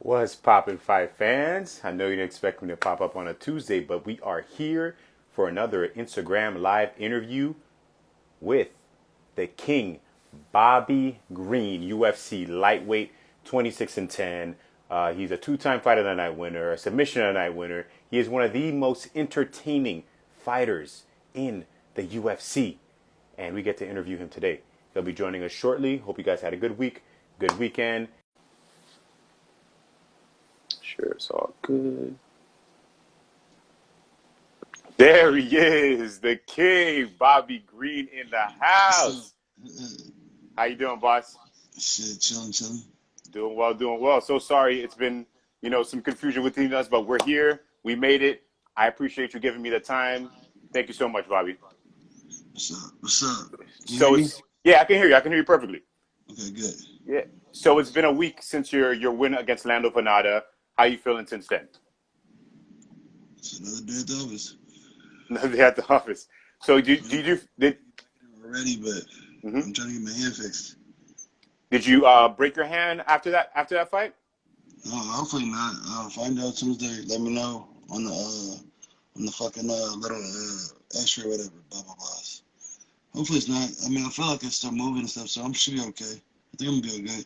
What's poppin', Five fans? I know you didn't expect me to pop up on a Tuesday, but we are here for another Instagram live interview with the King, Bobby Green, UFC Lightweight, 26-10. He's a two-time fight of the night winner, a submission of the night winner. He is one of the most entertaining fighters in the UFC, and we get to interview him today. He'll be joining us shortly. Hope you guys had a good week, good weekend. Sure, it's all good. There he is, the king, Bobby Green in the So, house. uh, How you doing, boss? shit, chilling. Doing well, doing well. So sorry, it's been, some confusion within us, but we're here. We made it. I appreciate you giving me the time. Thank you so much, Bobby. What's up? Can you hear So me? it's yeah, I can hear you. I can hear you perfectly. Okay, good. Yeah. So it's been a week since your win against Lando Panada. How you feeling since then? It's another day at the office. They at the office. So Already, but mhm. I'm trying to get my hand fixed. Did you break your hand after that fight? Hopefully not. I'll find out as soon as they let me know on the fucking little X-ray or whatever. Blah blah blah. Hopefully it's not. I mean, I feel like it's still moving and stuff, so I should be okay. I think I'm gonna be okay. Yeah.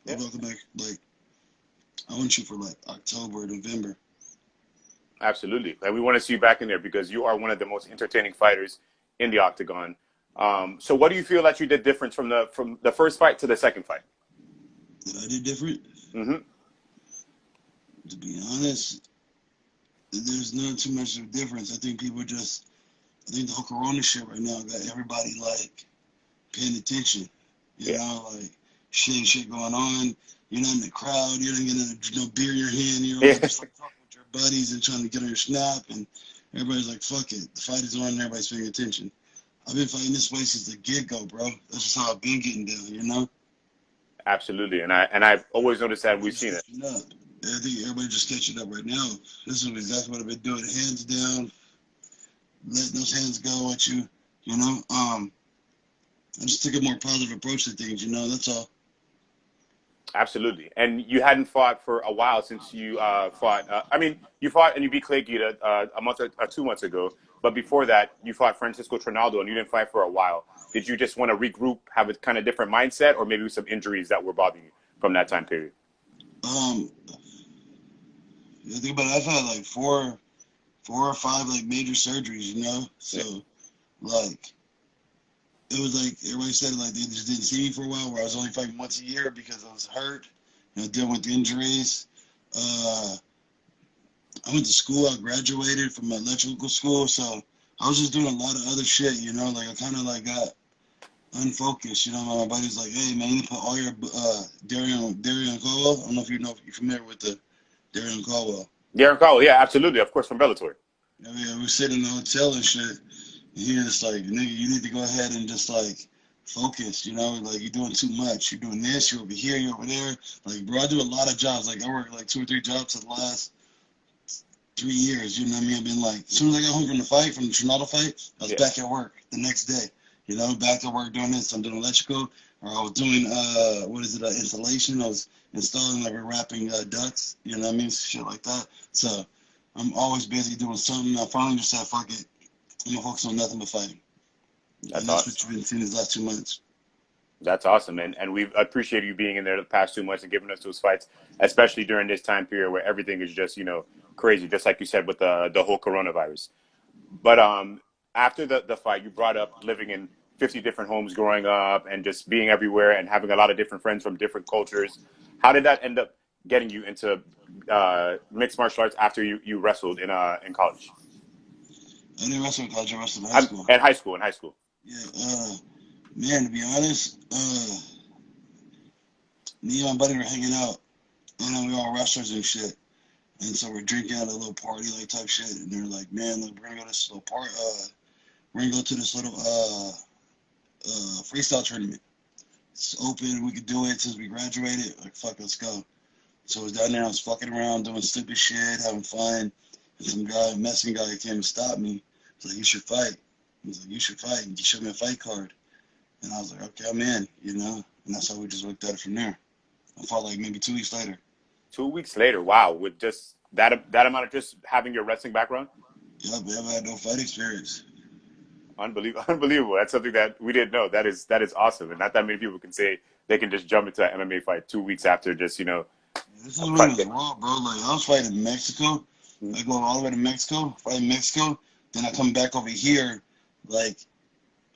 Maybe I'll come back like I want you for like October, November. Absolutely. Like we want to see you back in there because you are one of the most entertaining fighters in the octagon. So what do you feel that you did different from the first fight to the second fight? That I did different. Hmm. To be honest, there's not too much of a difference. I think the whole Corona shit right now got everybody like paying attention. You Yeah. know, like shit going on. You're not in the crowd. You don't get no beer in your hand. You're Yeah. all just like talking with your buddies and trying to get on your snap. And everybody's like, fuck it. The fight is on and everybody's paying attention. I've been fighting this way since the get-go, bro. That's just how I've been getting down, you know? Absolutely. And I've always noticed that we've Everybody's seen it. catching up. I think everybody just catching up right now. This is exactly what I've been doing. Hands down, letting those hands go at you, you know? I just took a more positive approach to things, you know? That's all. Absolutely. And you hadn't fought for a while since you fought. I mean, you fought and you beat Clay Guida a month or 2 months ago. But before that, you fought Francisco Trinaldo and you didn't fight for a while. Did you just want to regroup, have a kind of different mindset, or maybe some injuries that were bothering you from that time period? Um, I think about it, I've had like four or five like major surgeries, you know? Yeah. So, like, it was like everybody said like they just didn't see me for a while where I was only fighting once a year because I was hurt, you know, dealing with injuries. Uh, I went to school, I graduated from electrical school, so I was just doing a lot of other shit, you know, like I kind of like got unfocused, you know. My buddy's like, hey man, you need to put all your Darian Caldwell. I don't know if you're familiar with the Darian Caldwell. Darren Cole, yeah, absolutely. Of course, from Bellator. I mean, we were sitting in the hotel and shit. And he was just like, nigga, you need to go ahead and just like focus, you know, like you're doing too much. You're doing this, you're over here, you're over there. Like, bro, I do a lot of jobs. Like, I work like 2 or 3 jobs in the last 3 years. You know what I mean? I've been like, as soon as I got home from the fight, from the Trinaldo fight, I was Yeah. back at work the next day. You know, back at work doing this. I'm doing electrical, or I was doing installation. I was installing like wrapping ducts. You know what I mean? Shit like that. So I'm always busy doing something. I finally just said, fuck it. I'm gonna focus on nothing but fighting. And That's that's what awesome. you've been seeing these last 2 months. That's awesome. And we've appreciated you being in there the past 2 months and giving us those fights, especially during this time period where everything is just, crazy, just like you said with the whole coronavirus. But after the fight, you brought up living in 50 different homes growing up and just being everywhere and having a lot of different friends from different cultures. How did that end up getting you into mixed martial arts after you wrestled in college? I didn't wrestle in college. I wrestled in high school. In high school, in high school. Yeah. Man, to be honest, me and my buddy were hanging out, and we all wrestlers and shit. And so we're drinking at a little party like type shit, and they're like, "Man, look, we're gonna go to this little part. We're gonna go to this little freestyle tournament. It's open. We could do it since we graduated. Like, fuck, let's go." So I was down there. I was fucking around, doing stupid shit, having fun. And some guy, Mexican guy, came and stopped me. He's like, "You should fight." He was like, "You should fight." And he showed me a fight card, and I was like, "Okay, I'm in," you know. And that's how we just looked at it from there. I fought like maybe 2 weeks later. 2 weeks later, wow, with just that amount of just having your wrestling background, Yeah, man, I had no fight experience. unbelievable, unbelievable. That's something that we didn't know. That is awesome, and not that many people can say they can just jump into an MMA fight 2 weeks after just This is when it fight. was raw, bro. Like I was fighting in Mexico. I go all the way to Mexico, fight in Mexico. Then I come back over here, like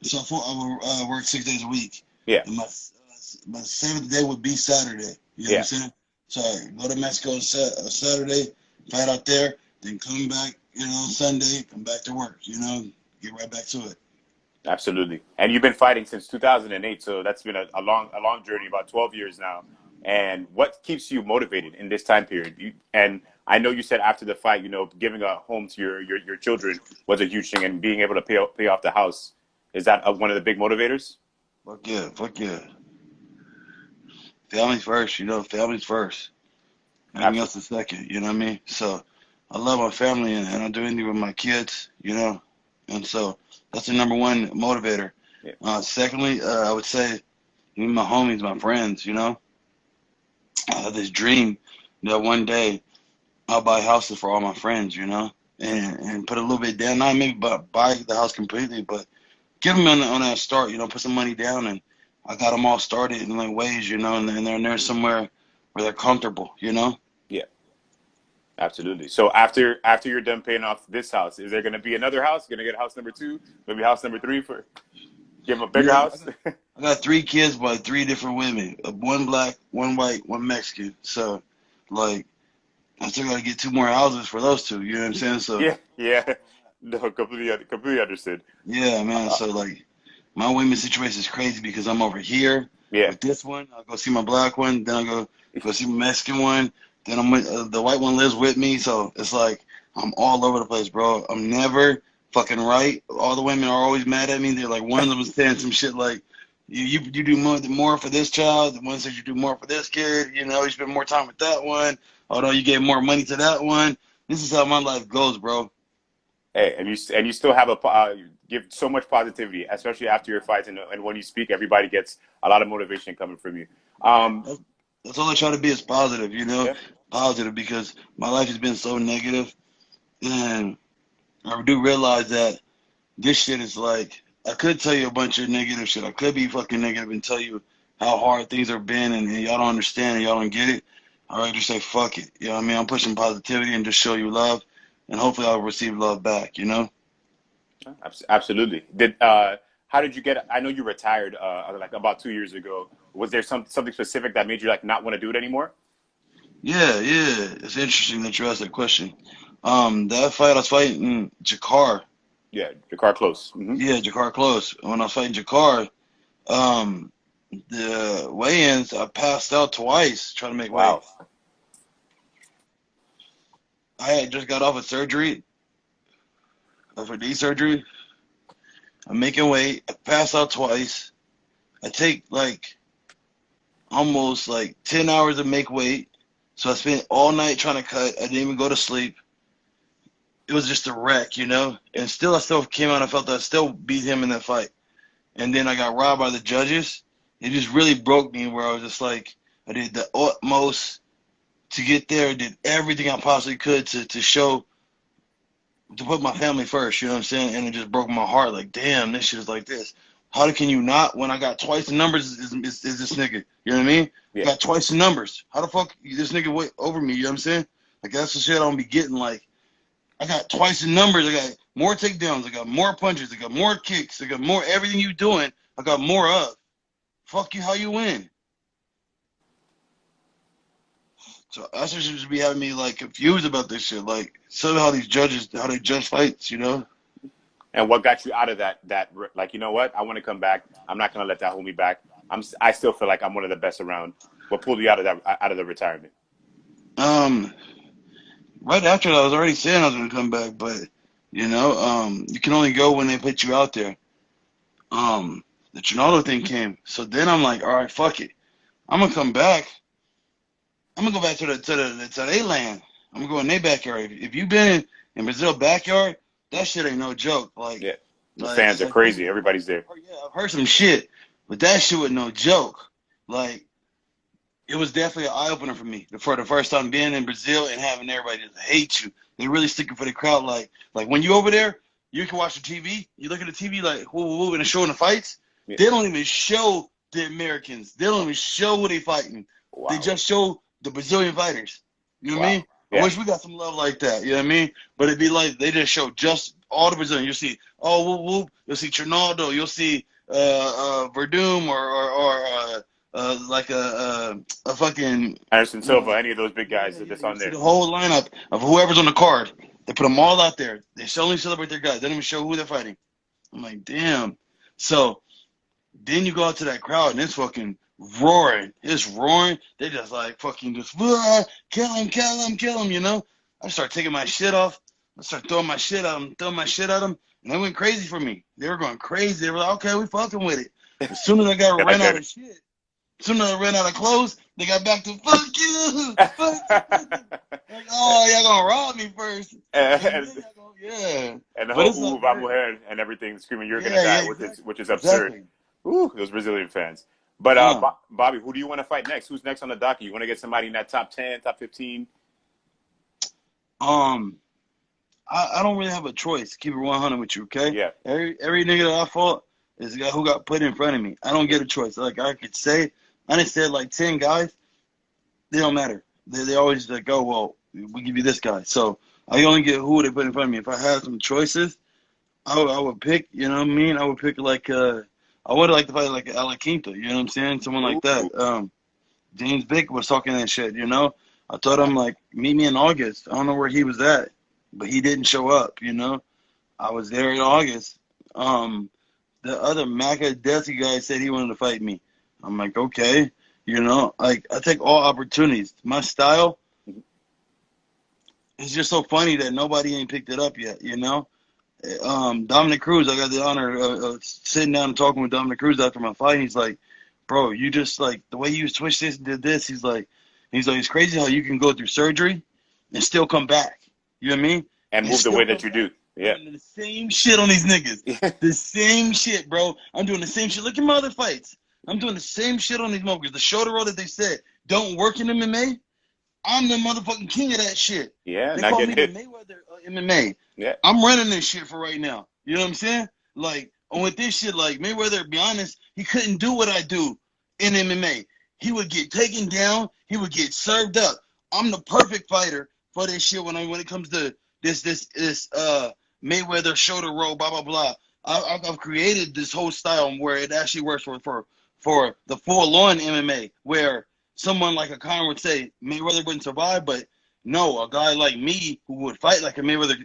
so. I would work 6 days a week, Yeah, and my seventh day would be Saturday. You know what I'm yeah, saying? So I go to Mexico Saturday, fight out there, then come back. Sunday, come back to work. Get right back to it. absolutely. And you've been fighting since 2008, so that's been a long journey, about 12 years now. And what keeps you motivated in this time period? And I know you said after the fight, giving a home to your children was a huge thing, and being able to pay off the house. Is that one of the big motivators? Fuck yeah, fuck yeah. Family's first, family's first. Everything else Absolutely. is second, you know what I mean? So I love my family and I do anything with my kids. And so that's the number one motivator. Yeah. Secondly, I would say my homies, my friends. I have this dream that one day I'll buy houses for all my friends, and put a little bit down. Not maybe buy the house completely, but give them on that start, put some money down, and I got them all started in like ways, and they're somewhere where they're comfortable. Yeah. Absolutely. So after you're done paying off this house, is there going to be another house? Going to get house number two, maybe house number three for give them a bigger Yeah, house? I got 3 kids by 3 different women. One black, one white, one Mexican. So, like, I still got to get 2 more houses for those two. You know what I'm saying? So, Yeah, yeah. No, completely understood. yeah, man. Uh, So, like, my women situation is crazy because I'm over here yeah, with this one. I'll go see my black one. Then I'll go see my Mexican one. Then I'm with the white one lives with me. So, it's like I'm all over the place, bro. I'm never fucking right. All the women are always mad at me. They're like, one of them was saying some shit like, you do more for this child. The one says you do more for this kid. You spend more time with that one. Although you gave more money to that one. This is how my life goes, bro. hey, and you still have you give so much positivity, especially after your fights, and when you speak, everybody gets a lot of motivation coming from you. Um, That's, that's all I try to be is positive. yeah, Positive because my life has been so negative, and I do realize that this shit is like I could tell you a bunch of negative shit. I could be fucking negative and tell you how hard things have been, and y'all don't understand and y'all don't get it. I rather just say fuck it. You know what I mean? I'm pushing positivity and just show you love, and hopefully I'll receive love back. absolutely. How did you get? I know you retired like about 2 years ago. Was there something specific that made you like not want to do it anymore? Yeah, yeah. It's interesting that you asked that question. That fight I was fighting in Jakar. Yeah, your car close. Yeah, Jakar close. When I was fighting Jakar, um, the weigh-ins I passed out twice trying to make weight. Wow. I had just got off of surgery, off of knee surgery. I'm making weight. I passed out twice. I take like almost like 10 hours to make weight. So I spent all night trying to cut. I didn't even go to sleep. It was just a wreck. And still, I still came out. I felt that I still beat him in that fight. And then I got robbed by the judges. It just really broke me where I was just like, I did the utmost to get there. Did everything I possibly could to show, to put my family first. You know what I'm saying? And it just broke my heart. Like, damn, this shit is like this. How can you not? When I got twice the numbers, is this nigga? You know what I mean? I Yeah. got twice the numbers. How the fuck this nigga wait over me? You know what I'm saying? Like that's the shit I don't be getting. Like I got twice the numbers. I got more takedowns. I got more punches. I got more kicks. I got more everything you doing. I got more of. Fuck you. How you win? So that's what should be having me like confused about this shit. Like somehow these judges, how they judge fights. And what got you out of that like, you know what? I want to come back. I'm not going to let that hold me back. I still feel like I'm one of the best around. What pulled you out of the retirement? Um, right after that, I was already saying I was gonna come back, but you can only go when they put you out there. The Ronaldo thing came, so then I'm like, all right, fuck it. I'm gonna come back. I'm gonna go back to their land. I'm gonna go in their backyard. If you've been in Brazil backyard, that shit ain't no joke. Like, Yeah. The like, fans are like crazy. Everybody's there. yeah, I've heard some shit, but that shit was no joke. Like, it was definitely an eye opener for me for the first time being in Brazil and having everybody just hate you. They really sticking for the crowd. Like when you over there, you can watch the TV. You look at the TV like who and they're showing the fights. Yeah. They don't even show the Americans. They don't even show who they fighting. Wow. They just show the Brazilian fighters. You know what I mean? Yeah. I wish we got some love like that. You know what I mean? But it'd be like they just show just all the Brazilians. You'll see whoop whoop. You'll see Trinaldo. You'll see Verdum or like a fucking Anderson Silva, any of those big guys that's on there. The whole lineup of whoever's on the card. They put them all out there. They only celebrate their guys. They don't even show who they're fighting. I'm like, damn. So then you go out to that crowd and it's fucking roaring. It's roaring. They just like fucking just kill him, you know? I start taking my shit off. I start throwing my shit at them, and they went crazy for me. They were going crazy. They were like, okay, we fucking with it. As soon as I got ran out of shit, as soon as I ran out of clothes, they got back to fuck you. Fuck you. Like, oh, y'all gonna rob me first. Yeah. And the whole move, I'm ahead and everything screaming, you're gonna die, which is absurd. Exactly. Ooh, those Brazilian fans. But Bobby, who do you want to fight next? Who's next on the docket? You want to get somebody in that top 10, top 15? I don't really have a choice. Keep it 100 with you, okay? Yeah. Every nigga that I fought is a guy who got put in front of me. I don't get a choice. Like I done said like 10 guys. They don't matter. They always like, oh well, we give you this guy. So I only get who they put in front of me. If I had some choices, I would pick. You know what I mean? I would pick like I would like to fight like Ianquinta. You know what I'm saying? Someone like that. James Vick was talking that shit. You know, I told him like meet me in August. I don't know where he was at, but he didn't show up. You know, I was there in August. The other Maca Desi guy said he wanted to fight me. I'm like, okay. You know, like I take all opportunities. My style is just so funny that nobody ain't picked it up yet. You know, Dominic Cruz. I got the honor of sitting down and talking with Dominic Cruz after my fight. He's like, bro, you just like the way you switched this and did this. He's like, it's crazy how you can go through surgery and still come back. You know what I mean? And move the way that you do. Yeah. The same shit on these niggas. The same shit, bro. I'm doing the same shit. Look at my other fights. I'm doing the same shit on these motherfuckers. The shoulder roll that they said don't work in MMA, I'm the motherfucking king of that shit. Yeah, they not call getting me hit. The Mayweather MMA. Yeah. I'm running this shit for right now. You know what I'm saying? Like, with this shit, like, Mayweather, to be honest, he couldn't do what I do in MMA. He would get taken down. He would get served up. I'm the perfect fighter for this shit when it comes to this Mayweather shoulder roll, blah, blah, blah. I've created this whole style where it actually works for the full-on MMA, where someone like a Conor would say Mayweather wouldn't survive, but no, a guy like me who would fight like a Mayweather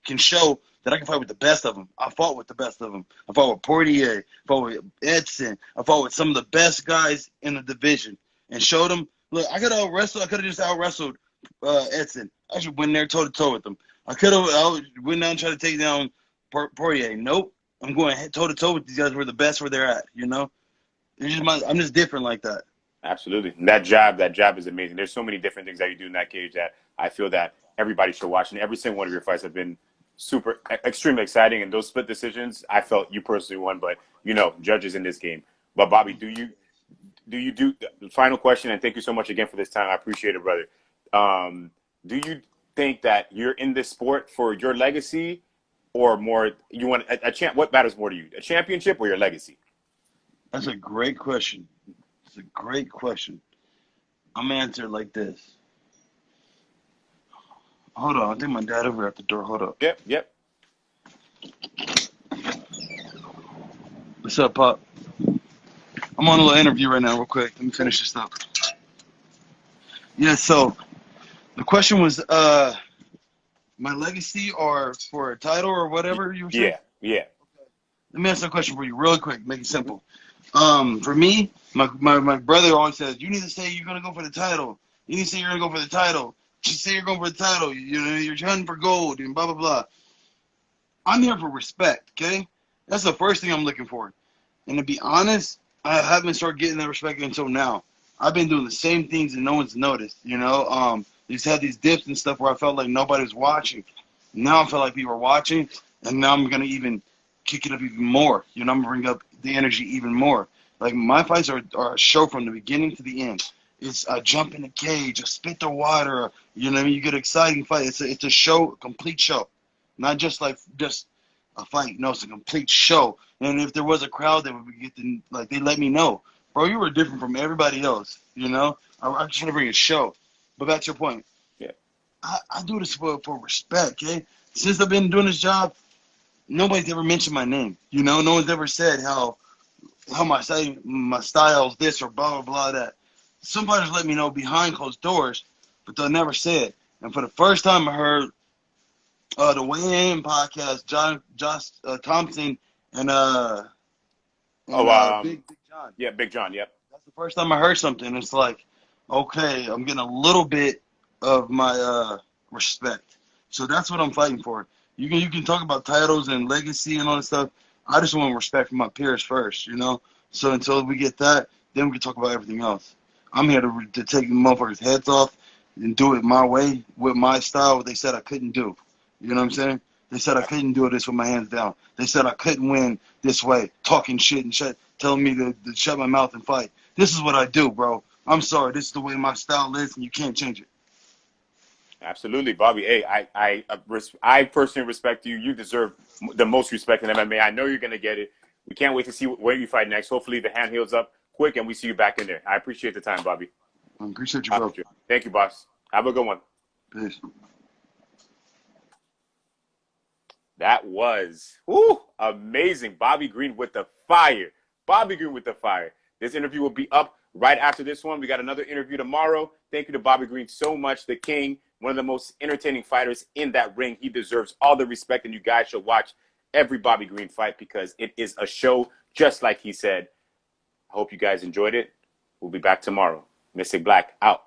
can show that I can fight with the best of them. I fought with the best of them. I fought with Poirier, I fought with Edson, I fought with some of the best guys in the division and showed them, look, I could have just out-wrestled Edson. I should win there toe-to-toe with them. I went down and tried to take down Poirier. Nope. I'm going toe-to-toe with these guys where the best where they're at, you know? I'm just different like that. Absolutely. And that job is amazing. There's so many different things that you do in that cage that I feel that everybody should watch. And every single one of your fights have been extremely exciting. And those split decisions, I felt you personally won, but, you know, judges in this game. But, Bobby, do you the final question, and thank you so much again for this time. I appreciate it, brother. Do you think that you're in this sport for your legacy or more you want a champ? What matters more to you, a championship or your legacy? That's a great question. It's a great question. I'm gonna answer it like this. Hold on, I think my dad over at the door. Hold up. Yep. What's up, Pop? I'm on a little interview right now, real quick. Let me finish this up. Yeah, so the question was my legacy or for a title or whatever you were saying? Yeah. Let me answer the question for you real quick, make it simple. For me, my brother always says, you need to say you're going to go for the title. You need to say you're going to go for the title. You say you're going for the title. You know, you're hunting for gold and blah, blah, blah. I'm here for respect, okay? That's the first thing I'm looking for. And to be honest, I haven't started getting that respect until now. I've been doing the same things and no one's noticed, you know? Just had these dips and stuff where I felt like nobody was watching. Now I feel like people are watching, and now I'm going to even kick it up even more. You know, I'm going to bring up the energy even more. Like, my fights are a show from the beginning to the end. It's a jump in the cage, a spit the water. You know what I mean? You get an exciting fight. It's a show, a complete show, not just a fight. No, it's a complete show. And if there was a crowd that would get to, like, they let me know, bro, you were different from everybody else. You know, I just want to bring a show. But back to your point, Yeah. I do this for respect. Okay, since I've been doing this job, nobody's ever mentioned my name. You know, no one's ever said how my style's this or blah blah blah that. Somebody's let me know behind closed doors, but they'll never say it. And for the first time, I heard the Weigh In podcast, Josh Thompson and Oh, Big John. yeah, Big John. Yep. That's the first time I heard something. It's like, okay, I'm getting a little bit of my respect. So that's what I'm fighting for. You can talk about titles and legacy and all that stuff. I just want respect from my peers first, you know. So until we get that, then we can talk about everything else. I'm here to take the motherfuckers' heads off and do it my way with my style. What they said I couldn't do. You know what I'm saying? They said I couldn't do this with my hands down. They said I couldn't win this way, talking shit and shit, telling me to shut my mouth and fight. This is what I do, bro. I'm sorry. This is the way my style is, and you can't change it. Absolutely, Bobby. Hey, I personally respect you. You deserve the most respect in MMA. I know you're going to get it. We can't wait to see where you fight next. Hopefully, the hand heals up quick and we see you back in there. I appreciate the time, Bobby. I appreciate you, bro. Thank you, boss. Have a good one. Peace. That was amazing. Bobby Green with the fire. Bobby Green with the fire. This interview will be up right after this one. We got another interview tomorrow. Thank you to Bobby Green so much, the king, one of the most entertaining fighters in that ring. He deserves all the respect, and you guys should watch every Bobby Green fight because it is a show, just like he said. I hope you guys enjoyed it. We'll be back tomorrow. Mystic Black out.